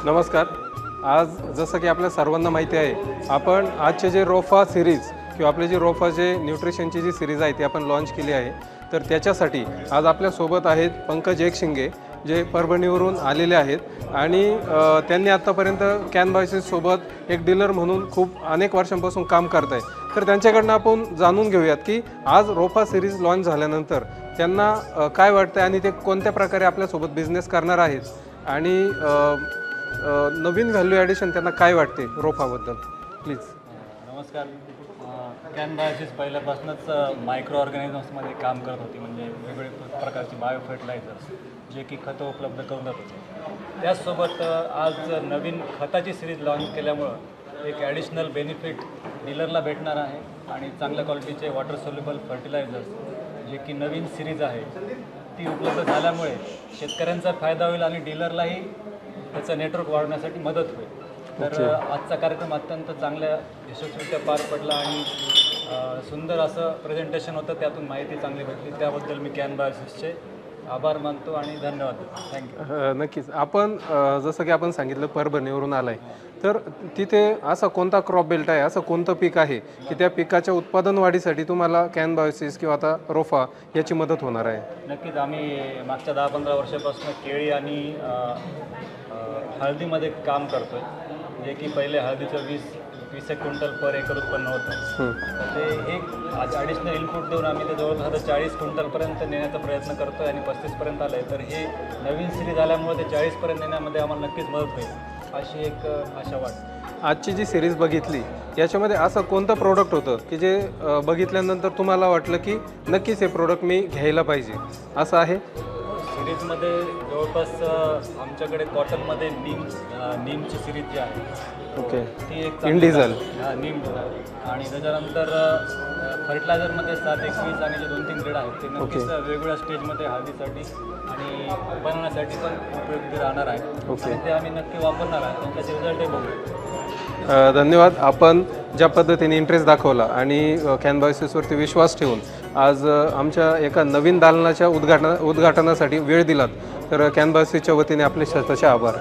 नमस्कार। आज जसं की आपल्या सर्वांना माहिती आहे, आपण आजचे जे रोफा सिरीज किंवा आपले जे रोफा जे न्यूट्रिशनची जी सिरीज आहे ती आपण लॉन्च केली आहे। तर त्याच्यासाठी आज आपल्यासोबत आहेत पंकज एकशिंगे, जे परभणीवरून आलेले आहेत आणि त्यांनी आत्तापर्यंत कॅनबायोसिस सोबत एक डीलर म्हणून खूप अनेक वर्षांपासून काम करत आहे। तर त्यांच्याकडनं आपण जाणून घेऊयात की आज रोफा सिरीज लॉन्च झाल्यानंतर त्यांना काय वाटतं आणि ते कोणत्या प्रकारे आपल्यासोबत बिझनेस करणार आहेत आणि नवीन व्हॅल्यू ॲडिशन त्यांना काय वाटते रोफाबद्दल, प्लीज। नमस्कार। कॅनबायोसिस पहिल्यापासूनच मायक्रो ऑर्गॅनिझम्समध्ये काम करत होती, म्हणजे वेगवेगळ्या प्रकारची बायो फर्टिलायझर्स जे की खतं उपलब्ध करून देत होते। त्याचसोबत आज नवीन खताची सिरीज लॉन्च केल्यामुळं एक ॲडिशनल बेनिफिट डीलरला भेटणार आहे आणि चांगल्या क्वालिटीचे वॉटर सोल्युबल फर्टिलायझर्स जे की नवीन सिरीज आहे ती उपलब्ध झाल्यामुळे शेतकऱ्यांचा फायदा होईल आणि डीलरलाही त्याचं नेटवर्क वाढवण्यासाठी मदत होईल। तर आजचा कार्यक्रम अत्यंत चांगल्या यशस्वीरित्या पार पडला आणि सुंदर असं प्रेझेंटेशन होतं, त्यातून माहिती चांगली भेटली, त्याबद्दल मी कॅनबायोसिसचे आभार मानतो आणि धन्यवाद। थँक्यू। नक्कीच। आपण जसं की आपण सांगितलं परभणीवरून आलाय, तर तिथे असा कोणता क्रॉप बेल्ट आहे, असं कोणतं पीक आहे की त्या पिकाच्या उत्पादन वाढीसाठी तुम्हाला कॅनबायोसिस किंवा आता रोफा याची मदत होणार आहे? नक्कीच। आम्ही मागच्या 10-15 वर्षापासून केळी आणि हळदीमध्ये काम करतोय, जे की पहिले हळदीचं 20 क्विंटल पर एकर उत्पन्न होतं। तर ते एक ॲडिशनल इनपुट देऊन आम्ही ते जवळपास 40 क्विंटलपर्यंत नेण्याचा प्रयत्न करतोय आणि 35पर्यंत आलं आहे। तर हे नवीन सिरीज आल्यामुळे ते 40पर्यंत नेण्यामध्ये आम्हाला नक्कीच मदत होईल अशी एक आशा वाटते। आजची जी सिरीज बघितली याच्यामध्ये असं कोणतं प्रोडक्ट होतं की जे बघितल्यानंतर तुम्हाला वाटलं की नक्कीच हे प्रोडक्ट मी घ्यायला पाहिजे, असं आहे? सिरीजमध्ये जवळपास आमच्याकडे कॉटनमध्ये नीमची सिरीज जी आहे, ओके, ती एक इंडिझल नीम आणि त्याच्यानंतर फर्टिलायझरमध्ये 721 आणि जे 2-3 ग्रेड आहेत ते नक्कीच वेगवेगळ्या स्टेजमध्ये हळदीसाठी आणि बनवण्यासाठी पण उपयोगी राहणार आहे। ओके, ते आम्ही नक्की वापरणार आहे आणि त्याचे रिझल्टही बघू। धन्यवाद। आपण ज्या पद्धतीने इंटरेस्ट दाखवला आणि कॅनबायोसिसवरती विश्वास ठेवून आज आमच्या एका नवीन दालनाच्या उद्घाटनासाठी वेळ दिलात, तर कॅनबायोसिसच्या वतीने आपले स्वतःचे आभार।